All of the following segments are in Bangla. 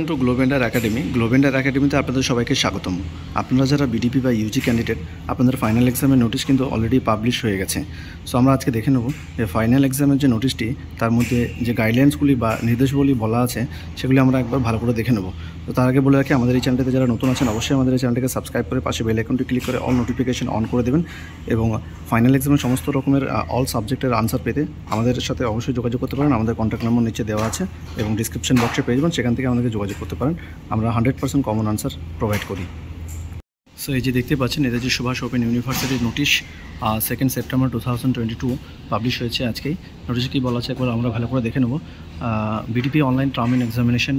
Two গ্লোবেন্ডার academy. গ্লোবেন্ডার একাডেমিতে আপনাদের সবাইকে স্বাগতম। আপনারা যারা বিডিপি বা ইউজি ক্যান্ডিডেট, আপনাদের ফাইনাল এক্সামের নোটিশ কিন্তু অলরেডি পাবলিশ হয়ে গেছে। সো আমরা আজকে দেখে নেব যে ফাইনাল এক্সামের যে নোটিশটি, তার মধ্যে যে গাইডলাইন্সগুলি বা নির্দেশাবলী বলা আছে সেগুলি আমরা একবার ভালো করে দেখে নেব। তো তার আগে বলে রাখি, আমাদের এই চ্যানেলটিতে যারা নতুন আছেন অবশ্যই আমাদের এই চ্যানেলটিকে সাবস্ক্রাইব করে পাশে বেল আইকনটি ক্লিক করে অল নোটিফিকেশন অন করে দেবেন এবং ফাইনাল এক্সামের সমস্ত রকমের অল সাবজেক্টের আনসার পেতে আমাদের সাথে অবশ্যই যোগাযোগ করতে পারেন। আমাদের কন্ট্যাক্ট নম্বর নিচে দেওয়া আছে এবং ডিসক্রিপশন বক্সে পেয়ে যাবেন, সেখান থেকে আমাদেরকে যোগাযোগ করতে পারেন। আমরা 100% কমন আনসার প্রোভাইড করি। সো এই যে দেখতে পাচ্ছেন, নেতাজি সুভাষ ওপেন ইউনিভার্সিটির নোটিশ 2 সেপ্টেম্বর 2022 পাবলিশ হয়েছে আজকেই। নোটিশে কী বলা আছে একবার আমরা ভালো করে দেখে নেব। BDP online term in examination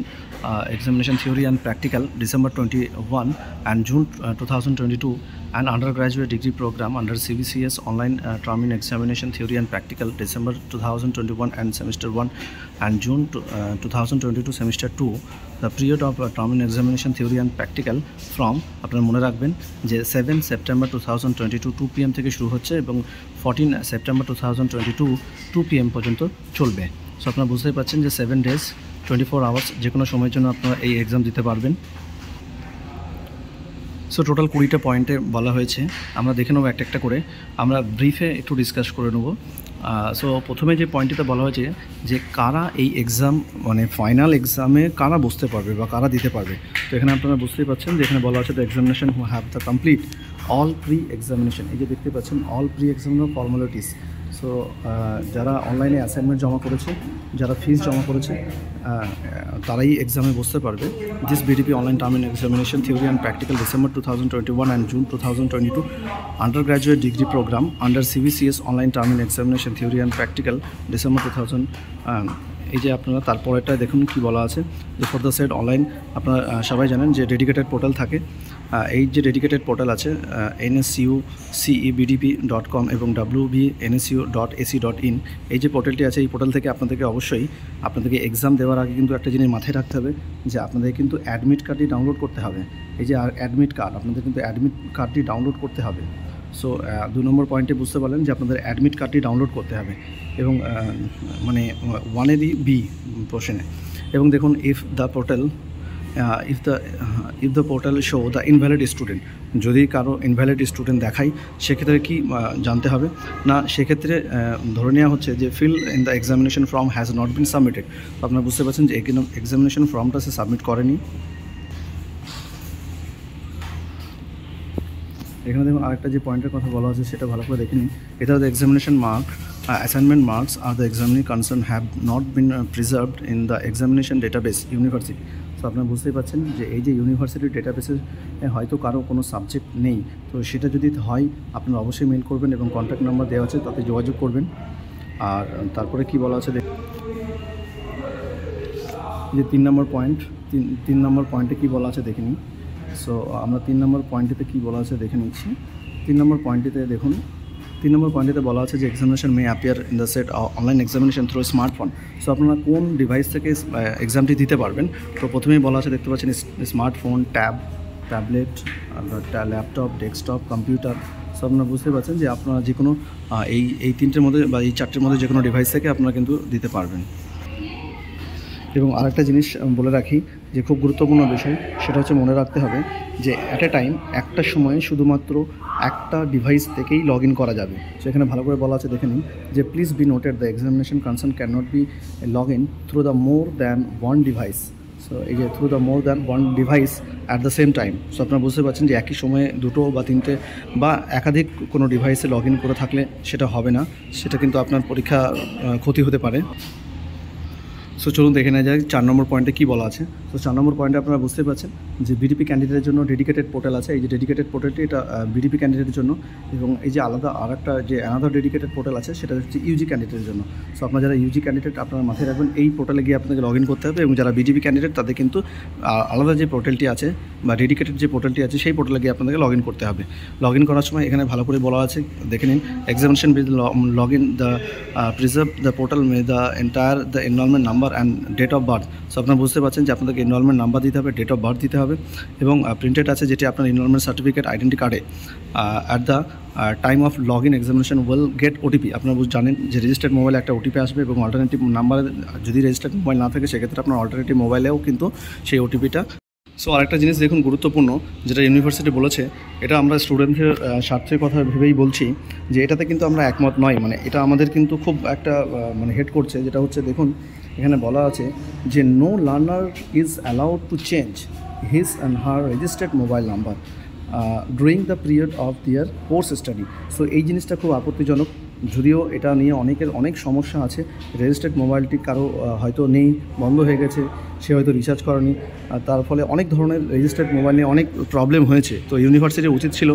theory and practical December 21 and June 2022, and undergraduate degree program under CBCS online term in examination theory and practical December 2021 and semester 1 and June 2022 semester 2. The period of term in examination theory and practical from আপনারা মনে রাখবেন যে 7 সেপ্টেম্বর 2022 2 PM থেকে শুরু হচ্ছে এবং 14 সেপ্টেম্বর 2022 2 PM পর্যন্ত চলবে। সো আপনারা বুঝতেই পারছেন যে 7 days 24 hours যে কোনো সময়ের জন্য আপনারা এই এক্সাম দিতে পারবেন। সো টোটাল 20টা পয়েন্টে বলা হয়েছে, আমরা দেখে নেবো একটা একটা করে। আমরা ব্রিফে একটু ডিসকাস করে নেব। সো প্রথমে যে পয়েন্টটিতে বলা হয়েছে যে কারা এই এক্সাম মানে ফাইনাল এক্সামে কারা বসতে পারবে বা কারা দিতে পারবে। তো এখানে আপনারা বুঝতেই পারছেন যে এখানে বলা হচ্ছে the examination who have the complete all pre examination. এই যে দেখতে পাচ্ছেন all pre examination formalities. So যারা অনলাইনে অ্যাসাইনমেন্ট জমা করেছে, যারা ফিস জমা করেছে, তারাই এক্সামে বসতে পারবে। This BDP online term in examination theory and practical December 2021 and June 2022 undergraduate degree programme under CBCS online term in examination theory and practical December 2000। এই যে আপনারা তারপরেটা দেখুন কি বলা আছে যে ফর দ্য সেট অনলাইন। আপনারা সবাই জানেন যে ডেডিকেটেড পোর্টাল থাকে। এই যে ডেডিকেটেড পোর্টাল আছে nsoucebdp.com এবং wbnsu.ac.in, এই যে পোর্টালটি আছে, এই পোর্টাল থেকে আপনাদেরকে অবশ্যই আপনাদেরকে এক্সাম দেওয়ার আগে কিন্তু একটা জিনিস মাথায় রাখতে হবে যে আপনাদের কিন্তু অ্যাডমিট কার্ডটি ডাউনলোড করতে হবে। এই যে অ্যাডমিট কার্ড, আপনাদের কিন্তু অ্যাডমিট কার্ডটি ডাউনলোড করতে হবে। সো 2 নম্বর পয়েন্টে বুঝতে পারলেন যে আপনাদের অ্যাডমিট কার্ডটি ডাউনলোড করতে হবে এবং মানে 1A B পোর্শনে। এবং দেখুন if the portal show the invalid student, যদি কারো ইনভ্যালিড স্টুডেন্ট দেখাই সেক্ষেত্রে কি জানতে হবে না, সেক্ষেত্রে ধরে নেওয়া হচ্ছে যে fill in the examination form has not been submitted. তো আপনারা বুঝতে পারছেন যে এক্সামিনেশন ফর্মটা সে সাবমিট করেনি। এখানে দেখুন আরেকটা যে পয়েন্টের কথা বলা হচ্ছে সেটা ভালো করে দেখে নিন। এটা the examination mark assignment marks are the examining concern have not been preserved in the examination database university. তো আপনারা বুঝতেই পারছেন যে এই যে ইউনিভার্সিটির ডেটাবেসে হয়তো কারো কোনো সাবজেক্ট নেই, তো সেটা যদি হয় আপনারা অবশ্যই মেল করবেন এবং কন্ট্যাক্ট নাম্বার দেওয়া আছে তাতে যোগাযোগ করবেন। আর তারপরে কি বলা আছে যে 3 নম্বর পয়েন্টে কী বলা আছে দেখে নিন। সো আমরা 3 নম্বর পয়েন্টটিতে কী বলা আছে দেখে নিচ্ছি। 3 নম্বর পয়েন্টটিতে দেখুন, 3 নম্বর পয়েন্টটিতে বলা আছে যে examination May appear in the set online examination through smartphone. So আপনারা কোন ডিভাইস থেকে এক্সামটি দিতে পারবেন। তো প্রথমেই বলা আছে দেখতে পাচ্ছেন smartphone, tablet, laptop, desktop, computer. So আপনারা বুঝতে পারছেন যে আপনারা যে কোনো এই 3টের মধ্যে বা এই 4টের মধ্যে যে কোনো ডিভাইস থেকে আপনারা কিন্তু দিতে পারবেন। এবং আরেকটা জিনিস বলে রাখি যে খুব গুরুত্বপূর্ণ বিষয়, সেটা হচ্ছে মনে রাখতে হবে যে অ্যাট এ টাইম একটা সময়ে শুধুমাত্র একটা ডিভাইস থেকেই লগ ইন করা যাবে। সো এখানে ভালো করে বলা আছে দেখে নিন যে please be noted the examination concern can not be log in through the more than one device. So এই যে through the more than one device at the same time. So আপনারা বুঝতে পারছেন যে একই সময়ে 2 বা 3টে বা একাধিক কোনো ডিভাইসে লগ ইন করে থাকলে সেটা হবে না, সেটা কিন্তু আপনার পরীক্ষা ক্ষতি হতে পারে। সো চলুন দেখে নেওয়া যায় 4 নম্বর পয়েন্টে কী বলা আছে। তো 4 নম্বর পয়েন্টে আপনারা বুঝতে পারছেন যে BDP ক্যান্ডিডেটের জন্য ডেডিকেটেড পোর্টাল আছে। এই যে ডেডিকেটেড পোর্টালটি এটা BDP ক্যান্ডিডেটের জন্য, এবং এই যে আলাদা আরেকটা যে অ্যানাদার ডেডিকেটেড পোর্টাল আছে সেটা হচ্ছে ইউজি ক্যান্ডিডেটের জন্য। সো আপনারা যারা ইউজি ক্যান্ডিডেট আপনারা মাথায় রাখবেন এই পোর্টালে গিয়ে আপনাকে লগ ইন করতে হবে, এবং যারা BDP ক্যান্ডিডেট তাদের কিন্তু আলাদা যে পোর্টালটি আছে বা ডেডিকেটেড যে পোর্টালটি আছে সেই পোর্টালে গিয়ে আপনাদেরকে লগ ইন করতে হবে। লগ ইন করার সময় এখানে ভালো করে বলা আছে দেখে নিন, examination with log in the preserve the portal may the entire the enrolment number number and date of birth. So আপনারা বুঝতে পারছেন যে আপনাদেরকে এনরোলমেন্ট নাম্বার দিতে হবে, ডেট অফ বার্থ দিতে হবে, এবং প্রিন্টেড আছে যেটি আপনার এনরোলমেন্ট সার্টিফিকেট আইডেন্টি কার্ডে at the time of log in examination will get OTP. আপনারা জানেন যে রেজিস্টার্ড মোবাইলে একটা ওটিপি আসবে, এবং অল্টারনেটিভ নাম্বারে যদি রেজিস্টার্ড মোবাইল না থাকে সেক্ষেত্রে আপনার অল্টারনেটিভ মোবাইলেও কিন্তু সেই ওটিপিটা। সো আরেকটা জিনিস দেখুন গুরুত্বপূর্ণ, যেটা ইউনিভার্সিটি বলেছে, এটা আমরা স্টুডেন্টের স্বার্থের কথা ভেবেই বলছি, যে এটাতে কিন্তু আমরা একমত নয়। মানে এটা আমাদের কিন্তু খুব একটা মানে হেড করছে, যেটা হচ্ছে দেখুন এখানে বলা আছে যে no learner is allowed to change his and her registered mobile number during the period of their course study. So এই জিনিসটা খুব আপত্তিজনক, যদিও এটা নিয়ে অনেক সমস্যা আছে। রেজিস্টার্ড মোবাইলটি কারো হয়তো নেই, বন্ধ হয়ে গেছে, সে হয়তো রিচার্জ করেনি, আর তার ফলে অনেক ধরনের রেজিস্টার্ড মোবাইল নিয়ে অনেক প্রবলেম হয়েছে। তো ইউনিভার্সিটির উচিত ছিল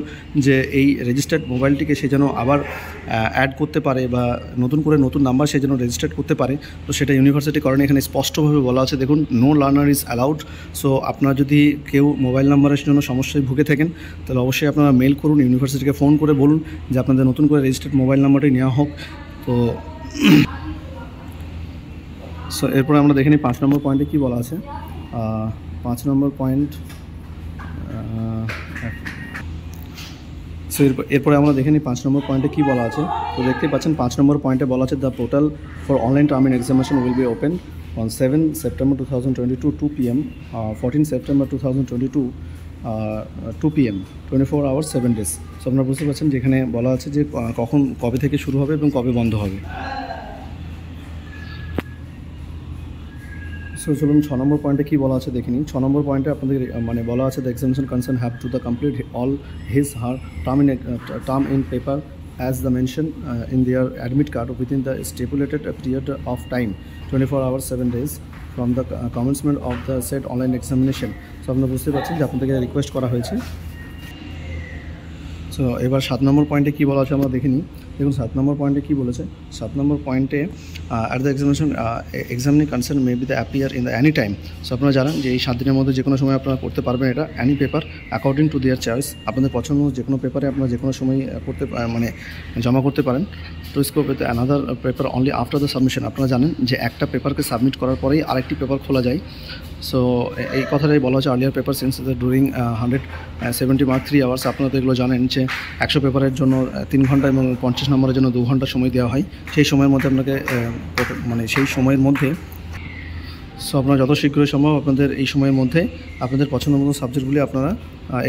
যে এই রেজিস্টার্ড মোবাইলটিকে সে যেন আবার অ্যাড করতে পারে, বা নতুন করে নতুন নাম্বার সে যেন রেজিস্টার্ড করতে পারে। তো সেটা ইউনিভার্সিটি করেন। এখানে স্পষ্টভাবে বলা আছে দেখুন, no learner is allowed. So আপনারা যদি কেউ মোবাইল নাম্বারের জন্য সমস্যায় ভুগে থাকেন, তাহলে অবশ্যই আপনারা মেল করুন, ইউনিভার্সিটিকে ফোন করে বলুন যে আপনাদের নতুন করে রেজিস্টার্ড মোবাইল নাম্বারটি নেওয়া হোক। তো সো এরপরে আমরা দেখে নিই 5 নম্বর পয়েন্টে কী বলা আছে। 5 নম্বর পয়েন্ট, সো এরপরে আমরা দেখে নিই 5 নম্বর পয়েন্টে কী বলা আছে। তো দেখতে পাচ্ছেন 5 নম্বর পয়েন্টে বলা আছে the portal for online term in examination will be open on 7 September 2022 2 p.m. 14 September 2022 2 p.m. 24 hours 7 days। So আপনারা বুঝতে পারছেন যেখানে বলা আছে যে কবে থেকে শুরু হবে এবং কবে বন্ধ হবে। সো চলুন 6 নম্বর পয়েন্টে কী বলা আছে দেখে নিন। 6 নম্বর পয়েন্টে আপনাদের মানে বলা আছে the examination concern have to the complete all his her term in paper as the mention in their admit card within the stipulated period of time 24 hours 7 days from the commencement of the said online examination। So আপনারা বুঝতে পারছেন যে আপনাদেরকে রিকোয়েস্ট করা হয়েছে। সো এবার 7 নম্বর পয়েন্টে কী বলা আছে আমরা দেখে নিই। দেখুন 7 নম্বর পয়েন্টে কী বলেছে। 7 নম্বর পয়েন্টে at the examination examining concern may be the appear in the any time. So আপনারা জানেন যে এই 7 দিনের মধ্যে যে কোনো সময় আপনারা করতে পারবেন এটা, any paper according to their choice. আপনাদের পছন্দ যে কোনো পেপারে আপনারা যে কোনো সময় মানে জমা করতে পারেন। To scope with another paper only after the submission. আপনারা জানেন যে একটা পেপারকে সাবমিট করার পরেই আরেকটি পেপার খোলা যায়। সো এই কথাটাই বলা হচ্ছে earlier paper since during 170 mark 3 hours. আপনারা তো এগুলো জানেন যে 100 পেপারের জন্য 3 ঘন্টা এবং 50 নম্বরের জন্য 2 ঘন্টা সময় দেওয়া হয়। সেই সময়ের মধ্যে আপনাকে মানে সেই সময়ের মধ্যে সো আপনারা যত শীঘ্রই সম্ভব আপনাদের এই সময়ের মধ্যে আপনাদের পছন্দ মতো সাবজেক্টগুলি আপনারা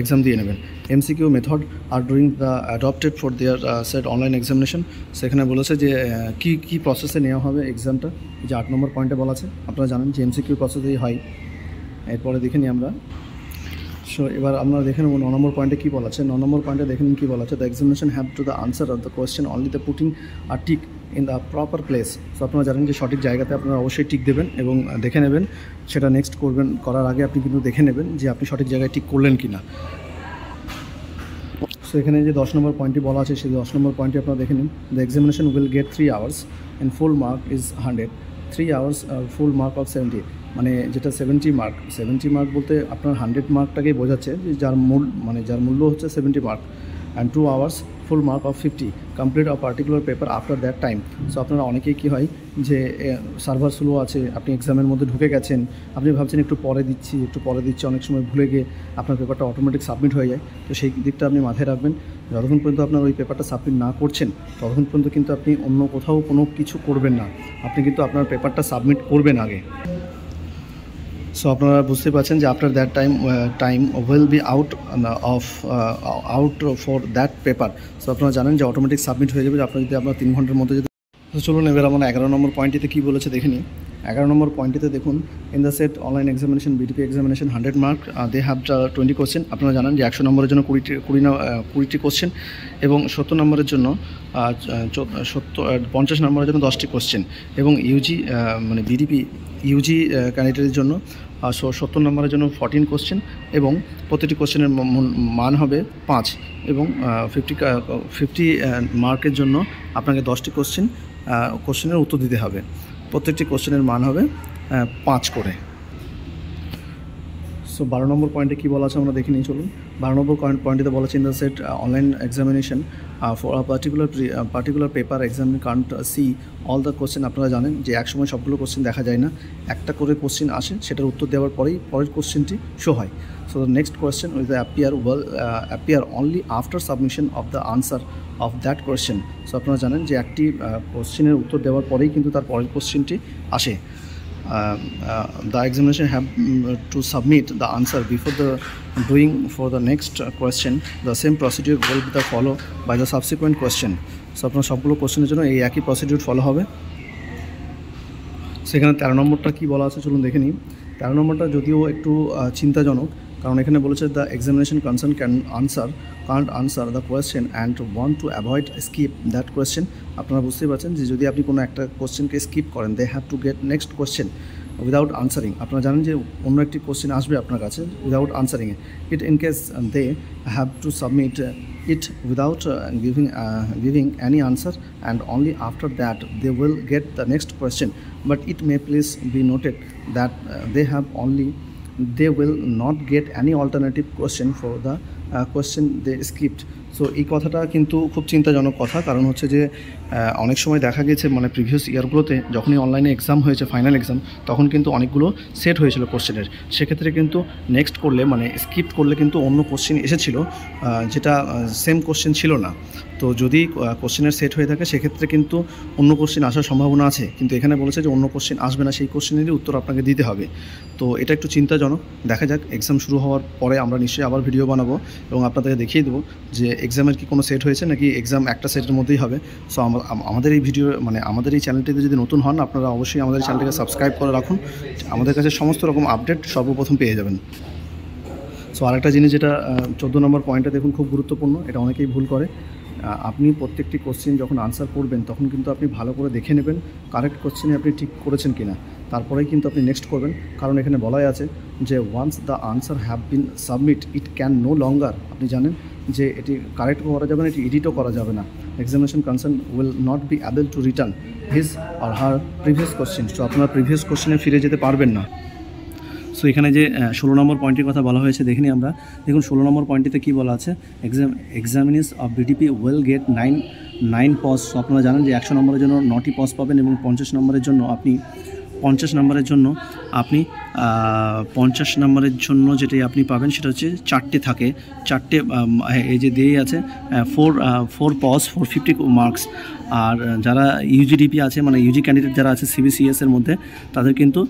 এক্সাম দিয়ে নেবেন। MCQ method are during the adopted for their set online examination. সেখানে বলেছে যে কী প্রসেসে নেওয়া হবে এক্সামটা, যে 8 নম্বর পয়েন্টে বলা আছে। আপনারা জানেন যে এমসিকিউ প্রসেসেই হয়। এরপরে দেখে নিই আমরা। সো এবার আমরা দেখে নেব 9 নম্বর পয়েন্টে কী বলা আছে। 9 নম্বর পয়েন্টে দেখে নিন কী বলা আছে। The examination have to the answer of the question only the putting are tick in the proper place. So আপনারা জানেন যে সঠিক জায়গাতে আপনারা অবশ্যই টিক দেবেন এবং দেখে নেবেন সেটা নেক্সট করার আগে আপনি কিন্তু দেখে নেবেন যে আপনি সঠিক জায়গায় টিক করলেন কি না। সো এখানে যে 10 নম্বর পয়েন্টটি বলা আছে সেই 10 নম্বর পয়েন্টটি আপনারা দেখে নিন। The examination will get 3 hours and full mark is 100, 3 hours full mark of 70। মানে যেটা 70 মার্ক বলতে আপনার 100 মার্কটাকেই বোঝাচ্ছে যে যার মূল্য হচ্ছে 70 mark, and 2 hours full mark of 50 complete of particular paper after that time. So আপনারা অনেকেই কী হয় যে সার্ভার স্লো আছে, আপনি এক্সামের মধ্যে ঢুকে গেছেন, আপনি ভাবছেন একটু পরে দিচ্ছি, অনেক সময় ভুলে গিয়ে আপনার পেপারটা অটোমেটিক সাবমিট হয়ে যায়। তো সেই দিকটা আপনি মাথায় রাখবেন। যতক্ষণ পর্যন্ত আপনার ওই পেপারটা সাবমিট না করছেন ততক্ষণ পর্যন্ত কিন্তু আপনি অন্য কোথাও কোনো কিছু করবেন না, আপনি কিন্তু আপনার পেপারটা সাবমিট করবেন আগে। সো আপনারা বুঝতে পারছেন যে after that time will be out for that paper. So আপনারা জানেন যে অটোমেটিক সাবমিট হয়ে যাবে আপনার যদি আপনার 3 ঘন্টার মধ্যে যদি। তো চলুন এবার আমরা 11 নম্বর পয়েন্টটিতে কী বলেছে দেখে নিই। 11 নম্বর পয়েন্টটিতে দেখুন, in the set online examination BDP examination 100 mark they have 20 question. আপনারা জানেন যে 100 নম্বরের জন্য 20টি কোশ্চেন এবং 70 নম্বরের জন্য 50 নম্বরের জন্য 10টি কোশ্চেন, এবং ইউজি মানে বিডিপি ইউজি ক্যান্ডিডেটের জন্য 70 নম্বরের জন্য 14 কোশ্চেন, এবং প্রতিটি কোশ্চেনের মান হবে 5, এবং 50 মার্কের জন্য আপনাকে 10টি কোশ্চেনের উত্তর দিতে হবে। প্রত্যেকটি কোশ্চেনের মান হবে 5 করে। সো 12 নম্বর পয়েন্টে কী বলা আছে আমরা দেখে নিই, চলুন। 12 নম্বর পয়েন্টে বলা আছে in the set online examination for a particular paper examiner can't see all the question. আপনারা জানেন যে একসময় সবগুলো কোশ্চেন দেখা যায় না, একটা করে কোশ্চেন আসে, সেটার উত্তর দেওয়ার পরেই পরের কোশ্চেনটি শো হয়। So the next question will appear only after submission of the answer of that question. So আপনারা জানেন যে একটি কোশ্চেনের উত্তর দেওয়ার পরেই কিন্তু তার পরের কোশ্চেনটি আসে। The examination have to submit the answer before the doing for the next question. The same procedure will be followed by the subsequent question. So আপনার সবগুলো কোশ্চেনের জন্য এই একই প্রসিডিউর ফলো হবে। সেখানে 13 নম্বরটা কী বলা আছে চলুন দেখে নিই। 13 নম্বরটা যদিও একটু চিন্তাজনক, কারণ এখানে বলেছে the examination concern can't answer the question and want to avoid skip that question. আপনারা বুঝতেই পারছেন যে যদি আপনি কোনো একটা কোয়েশ্চেনকে স্কিপ করেন, they have to get next question without answering. আপনারা জানেন যে অন্য একটি কোয়েশ্চেন আসবে আপনার কাছে without answering it, in case they have to submit it without giving any answer, and only after that they will get the next question. But it may please be noted that they will not get any alternative question for the question they skipped. So এই কথাটা কিন্তু খুব চিন্তাজনক কথা, কারণ হচ্ছে যে অনেক সময় দেখা গেছে মানে প্রিভিয়াস ইয়ারগুলোতে যখনই অনলাইনে এক্সাম হয়েছে, ফাইনাল এক্সাম, তখন কিন্তু অনেকগুলো সেট হয়েছিল কোশ্চেনের। সেক্ষেত্রে কিন্তু নেক্সট করলে মানে স্কিপ করলে কিন্তু অন্য কোশ্চেন এসেছিলো যেটা সেম কোশ্চেন ছিল না। তো যদি কোশ্চেনের সেট হয়ে থাকে সেক্ষেত্রে কিন্তু অন্য কোশ্চেন আসার সম্ভাবনা আছে, কিন্তু এখানে বলেছে যে অন্য কোশ্চেন আসবে না, সেই কোশ্চেনেরই উত্তর আপনাকে দিতে হবে। তো এটা একটু চিন্তাজনক। দেখা যাক, এক্সাম শুরু হওয়ার পরে আমরা নিশ্চয়ই আবার ভিডিও বানাবো এবং আপনাদেরকে দেখিয়ে দেবো যে এক্সামের কি কোনো সেট হয়েছে নাকি এক্সাম একটা সেটের মধ্যেই হবে। সো আমাদের এই ভিডিও মানে আমাদের এই চ্যানেলটিতে যদি নতুন হন, আপনারা অবশ্যই আমাদের চ্যানেলটিকে সাবস্ক্রাইব করে রাখুন, আমাদের কাছে সমস্ত রকম আপডেট সর্বপ্রথম পেয়ে যাবেন। সো আরেকটা জিনিস যেটা 14 নম্বর পয়েন্টে দেখুন, খুব গুরুত্বপূর্ণ, এটা অনেকেই ভুল করে। আপনি প্রত্যেকটি কোশ্চেন যখন আনসার করবেন তখন কিন্তু আপনি ভালো করে দেখে নেবেন কারেক্ট কোশ্চেনে আপনি ঠিক করেছেন কিনা, তারপরেই কিন্তু আপনি নেক্সট করবেন। কারণ এখানে বলাই আছে যে once the answer have been submit it can no longer. আপনি জানেন যে এটি কারেক্টও করা যাবে না, এটি এডিটও করা যাবে না। Examination concern will not be able to return his or her previous question. তো আপনারা প্রিভিয়াস কোশ্চেনে ফিরে যেতে পারবেন না। সো এখানে যে 16 নম্বর পয়েন্টের কথা বলা হয়েছে দেখে নিই আমরা। দেখুন 16 নম্বর পয়েন্টটিতে কী বলা আছে, examinees of BDP will get 9 pause. So আপনারা জানেন যে 100 নম্বরের জন্য 9টি পজ পাবেন এবং 50 নম্বরের জন্য আপনি 50 নম্বরের জন্য যেটাই আপনি পাবেন সেটা হচ্ছে 4টে থাকে, 4টে এই যে দিয়েই আছে 4 পজ 450 মার্কস। আর যারা UGDP আছে মানে ইউজি ক্যান্ডিডেট যারা আছে CBCS এর মধ্যে, তাদের কিন্তু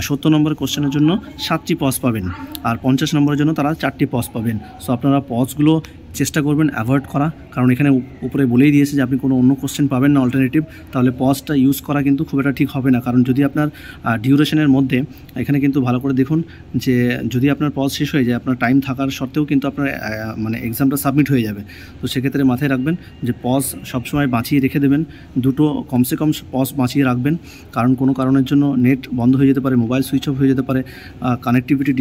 70 নম্বরের কোশ্চেনের জন্য 7টি পজ পাবেন, আর 50 নম্বরের জন্য তারা 4টি পজ পাবেন। সো আপনারা পজগুলো চেষ্টা করবেন অ্যাভয়েড করা, কারণ এখানে উপরে বলেই দিয়েছে যে আপনি কোনো অন্য কোশ্চেন পাবেন না অল্টারনেটিভ, তাহলে পজটা ইউজ করা কিন্তু খুব একটা ঠিক হবে না। কারণ যদি আপনার ডিউরেশনের মধ্যে এখানে কিন্তু ভালো করে দেখুন যে যদি আপনার পজ শেষ হয়ে যায়, আপনার টাইম থাকার সত্ত্বেও কিন্তু আপনার মানে এক্সামটা সাবমিট হয়ে যাবে। তো সেক্ষেত্রে মাথায় রাখবেন যে পজ সবসময় বাঁচিয়ে রেখে দেবেন, দুটো কমসে কম পজ বাঁচিয়ে রাখবেন, কারণ কোনো কারণের জন্য নেট বন্ধ হয়ে যেতে পারে, মোবাইল সুইচ অফ হয়ে যেতে পারে, কানেক্টিভিটি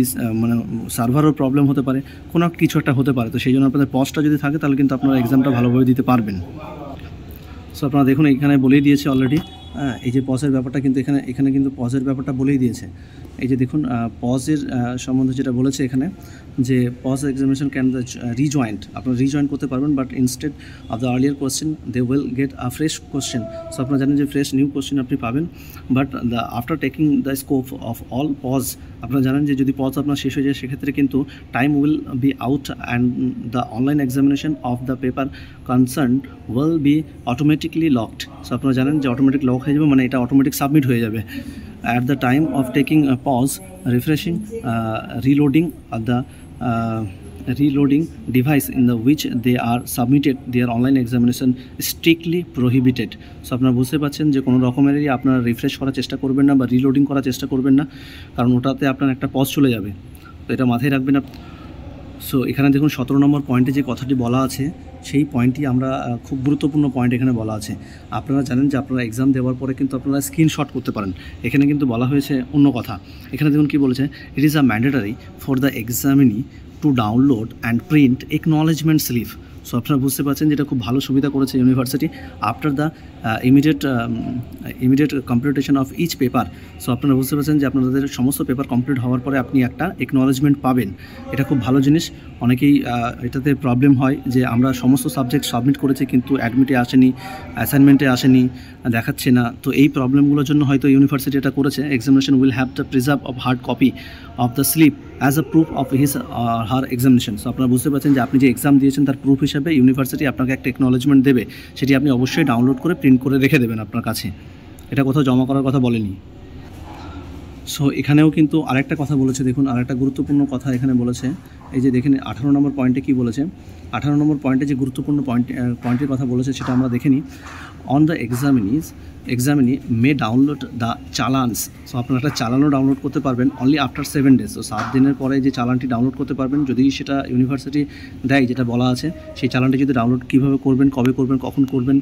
মানে সার্ভারও প্রবলেম হতে পারে, কোনো কিছু একটা হতে পারে। তো সেই জন্য আপনাদের পজটা যদি থাকে তাহলে কিন্তু আপনারা এক্সামটা ভালোভাবে দিতে পারবেন। সো আপনারা দেখুন এখানে বলেই দিয়েছে অলরেডি, এই যে পজের ব্যাপারটা কিন্তু এখানে কিন্তু পজের ব্যাপারটা বলেই দিয়েছে। এই যে দেখুন পজের সম্বন্ধে যেটা বলেছে এখানে যে পজ এক্সামিনেশন ক্যান রিজয়েন্ট, আপনারা রিজয়েন্ট করতে পারবেন, but instead of the earlier question they will get a fresh question. So আপনারা জানেন যে ফ্রেশ নিউ কোয়েশ্চেন আপনি পাবেন, but after taking the scope of all pause, আপনারা জানেন যে যদি পজ আপনার শেষ হয়ে যায় সেক্ষেত্রে কিন্তু time will be out and the online examination of the paper concern will be automatically locked. So আপনারা জানেন যে অটোমেটিক লক হয়ে যাবে, মানে এটা অটোমেটিক সাবমিট হয়ে যাবে। At the time of taking a pause, refreshing, reloading device in the which they are submitted their online examination strictly prohibited. So আপনারা বুঝতে পারছেন যে কোনো রকমেরই আপনারা রিফ্রেশ করার চেষ্টা করবেন না বা রিলোডিং করার চেষ্টা করবেন না, কারণ ওটাতে আপনার একটা পজ চলে যাবে। তো এটা মাথায় রাখবেন। সো এখানে দেখুন 17 নম্বর পয়েন্টে যে কথাটি বলা আছে সেই পয়েন্টটি আমরা খুব গুরুত্বপূর্ণ পয়েন্ট এখানে বলা আছে। আপনারা জানেন যে আপনারা এক্সাম দেওয়ার পরে কিন্তু আপনারা স্ক্রিনশট করতে পারেন, এখানে কিন্তু বলা হয়েছে অন্য কথা। এখানে দেখুন কী বলেছে, it is a mandatory for the examinee to download and print acknowledgement slip. So আপনারা বুঝতে পারছেন যেটা খুব ভালো সুবিধা করেছে university. After the immediate completion of each paper. So আপনারা বুঝতে পারছেন যে আপনাদের সমস্ত পেপার কমপ্লিট হওয়ার পরে আপনি একটা একনলেজমেন্ট পাবেন। এটা খুব ভালো জিনিস। অনেকেই এটাতে প্রবলেম হয় যে আমরা সমস্ত সাবজেক্ট সাবমিট করেছি কিন্তু অ্যাডমিটে আসেনি, অ্যাসাইনমেন্টে আসেনি, দেখাচ্ছে না। তো এই প্রবলেমগুলোর জন্য হয়তো ইউনিভার্সিটি এটা করেছে, examination will have the preserve of hard copy of the slip as a proof of his her examination. So আপনারা বুঝতে পারছেন যে আপনি যে এক্সাম দিয়েছেন তার প্রুফ হিসাবে ইউনিভার্সিটি আপনাকে একটা একনলেজমেন্ট দেবে, সেটি আপনি অবশ্যই ডাউনলোড করে প্রিন্ট করে রেখে দেবেন আপনার কাছে। এটা কোথাও জমা করার কথা বলেনি। সো এখানেও কিন্তু আরেকটা কথা বলেছে, দেখুন আরেকটা গুরুত্বপূর্ণ কথা এখানে বলেছে। এই যে দেখেন 18 নম্বর পয়েন্টে কী বলেছে। 18 নম্বর পয়েন্টে যে গুরুত্বপূর্ণ পয়েন্টের কথা বলেছে সেটা আমরা দেখে নিই। On the examinee may download the challans. So আপনারা একটা চালানও ডাউনলোড করতে পারবেন অনলি আফটার 7 days। সো 7 দিনের পরে যে চালানটি ডাউনলোড করতে পারবেন, যদি সেটা ইউনিভার্সিটি দেয় যেটা বলা আছে, সেই চালানটি যদি ডাউনলোড কীভাবে করবেন, কবে করবেন, কখন করবেন,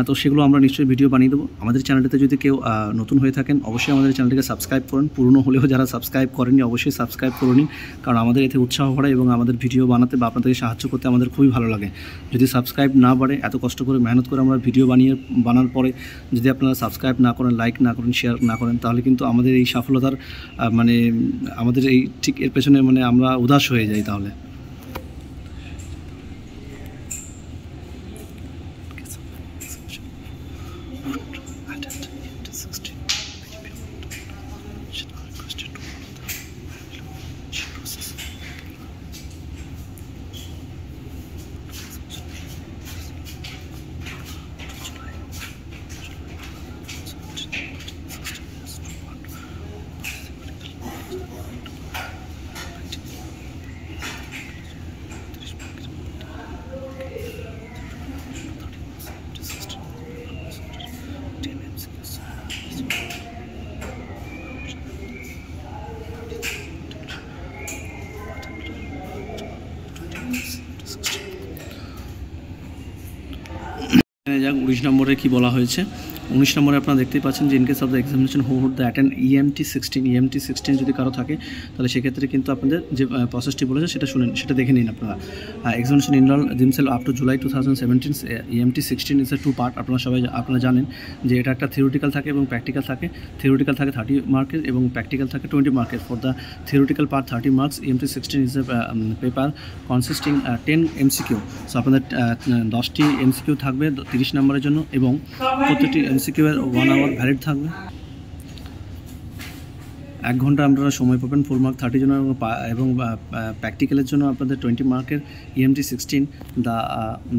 তো সেগুলো আমরা নিশ্চয়ই ভিডিও বানিয়ে দেবো। আমাদের চ্যানেলটিতে যদি কেউ নতুন হয়ে থাকেন অবশ্যই আমাদের চ্যানেলটিকে সাবস্ক্রাইব করুন। পুরনো হলেও যারা সাবস্ক্রাইব করেননি অবশ্যই সাবস্ক্রাইব করে নিন, কারণ আমাদের এতে উৎসাহ বাড়ে এবং আমাদের ভিডিও বানাতে বা আপনাদেরকে সাহায্য করতে আমাদের খুবই ভালো লাগে। যদি সাবস্ক্রাইব না বাড়ে, এত কষ্ট করে মেহনত করে আমরা ভিডিও বানানোর পরে যদি আপনারা সাবস্ক্রাইব না করেন, লাইক না করেন, শেয়ার না করেন, তাহলে কিন্তু আমাদের এই সফলতার মানে আমাদের এই ঠিক এর পেছনে মানে আমরা উদাস হয়ে যাই তাহলে। যাক 19 নম্বরে কী বলা হয়েছে। 19 নম্বরে আপনারা দেখতেই পাচ্ছেন যে in case of the examination who would the attend EMT 16 যদি কারো থাকে তাহলে সেক্ষেত্রে কিন্তু আপনাদের যে প্রসেসটি বলেছে সেটা শুনেন, সেটা দেখে নিন আপনারা। Examination enrol themselves up to July 2017 EMT 16 is a 2 part। আপনারা জানেন যে এটা একটা থিওরিটিক্যাল থাকে এবং প্র্যাকটিক্যাল থাকে। থিওরিটিক্যাল থাকে 30 মার্কের এবং প্র্যাকটিক্যাল থাকে 20 মার্কের। For the theoretical part 30 marks, EMT 16 is a paper consisting 10 MCQ। So আপনাদের 10টি MCQ থাকবে 30 নম্বরের জন্য এবং প্রত্যেকটি MCQ এর 1 hour ভ্যালিড থাকবে। 1 ঘন্টা আপনারা সময় পাবেন ফুল মার্ক 30 জন্য এবং প্র্যাকটিক্যালের জন্য আপনাদের 20 মার্কের EMT 16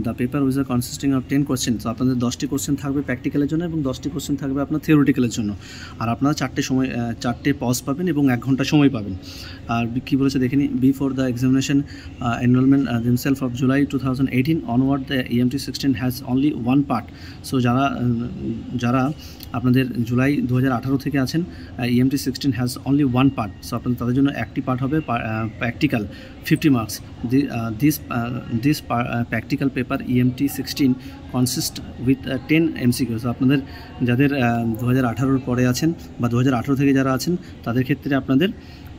the paper was consisting of 10 question. তো আপনাদের 10টি কোয়েশ্চেন থাকবে প্র্যাকটিক্যালের জন্য এবং 10টি কোয়েশ্চেন থাকবে আপনার থিওরিটিক্যালের জন্য। আর আপনারা 4টে পজ পাবেন এবং 1 ঘন্টা সময় পাবেন। আর কী বলেছে দেখে নিই। Before the examination enrolment themselves of July 2018 onward the EMT 16 has only 1 part। So যারা আপনাদের জুলাই 2018 থেকে আছেন, EMT 16 has only 1 part। So আপনাদের তাদের জন্য একটি পার্ট হবে practical 50 marks। This practical paper EMT 16 consist with 10 MCQ। So আপনাদের যাদের 2018 পরে আছেন বা 2018 থেকে যারা আছেন তাদের ক্ষেত্রে আপনাদের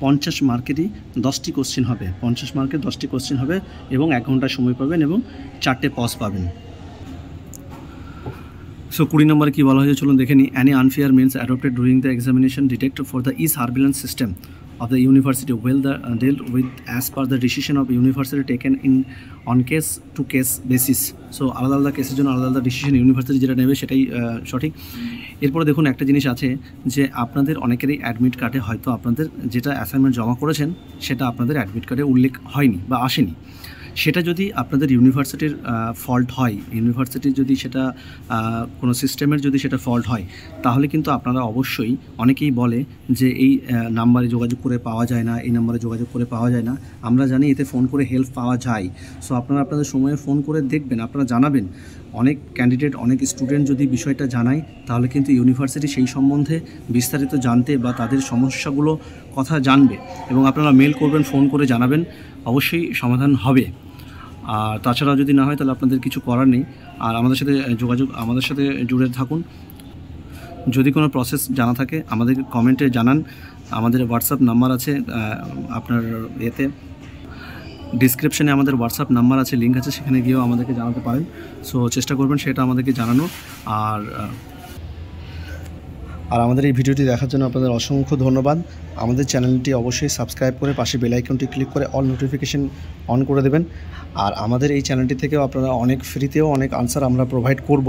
50 মার্কেরই 10টি কোশ্চেন হবে, 50 মার্কের 10টি কোশ্চেন হবে এবং 1 ঘন্টা সময় পাবেন এবং 4টে পজ পাবেন। সো 20 নম্বরে কী বলা হয়েছে চলুন দেখে নিই। Any unfair means adopted during the examination detect for the surveillance system of the university will dealt with as per the decision of university taken in on case to case basis। So আলাদা আলাদা কেসের জন্য আলাদা আলাদা ডিসিশন ইউনিভার্সিটি যেটা নেবে সেটাই সঠিক। এরপরে দেখুন একটা জিনিস আছে যে আপনাদের অনেকেরই অ্যাডমিট কার্ডে হয়তো আপনাদের যেটা অ্যাসাইনমেন্ট জমা করেছেন সেটা আপনাদের অ্যাডমিট কার্ডে উল্লেখ হয়নি বা আসেনি। সেটা যদি আপনাদের ইউনিভার্সিটির ফল্ট হয়, ইউনিভার্সিটির যদি সেটা কোনো সিস্টেমের যদি সেটা ফল্ট হয়, তাহলে কিন্তু আপনারা অবশ্যই অনেকেই বলে যে এই নাম্বারে যোগাযোগ করে পাওয়া যায় না, এই নাম্বারে যোগাযোগ করে পাওয়া যায় না। আমরা জানি এতে ফোন করে হেল্প পাওয়া যায়। সো আপনারা আপনাদের সময়ে ফোন করে দেখবেন, আপনারা জানাবেন। অনেক ক্যান্ডিডেট, অনেক স্টুডেন্ট যদি বিষয়টা জানায় তাহলে কিন্তু ইউনিভার্সিটি সেই সম্বন্ধে বিস্তারিত জানতে বা তাদের সমস্যাগুলো কথা জানবে এবং আপনারা মেল করবেন, ফোন করে জানাবেন, অবশ্যই সমাধান হবে। আর তাছাড়া যদি না হয় তাহলে আপনাদের কিছু করার নেই। আর আমাদের সাথে জুড়ে থাকুন। যদি কোনো প্রসেস জানা থাকে আমাদের কমেন্টে জানান। আমাদের হোয়াটসঅ্যাপ নাম্বার আছে আপনার এতে ডিসক্রিপশনে আমাদের হোয়াটসঅ্যাপ নাম্বার আছে, লিঙ্ক আছে, সেখানে গিয়েও আমাদেরকে জানাতে পারেন। সো চেষ্টা করবেন সেটা আমাদেরকে জানানো। আর আমাদের এই ভিডিওটি দেখার জন্য আপনাদের অসংখ্য ধন্যবাদ। আমাদের চ্যানেলটি অবশ্যই সাবস্ক্রাইব করে পাশে বেল আইকনটি ক্লিক করে অল নোটিফিকেশন অন করে দেবেন। আর আমাদের এই চ্যানেলটি থেকেও আপনারা অনেক ফ্রিতেও অনেক আনসার আমরা প্রোভাইড করব,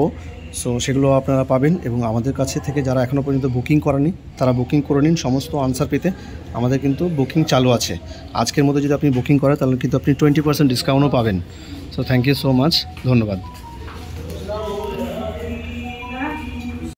সো সেগুলো আপনারা পাবেন। এবং আমাদের কাছে থেকে যারা এখনও পর্যন্ত বুকিং করেনি তারা বুকিং করে নিন সমস্ত আনসার পেতে। আমাদের কিন্তু বুকিং চালু আছে। আজকের মধ্যে যদি আপনি বুকিং করেন তাহলে কিন্তু আপনি 20% ডিসকাউন্টও পাবেন। So thank you so much, ধন্যবাদ।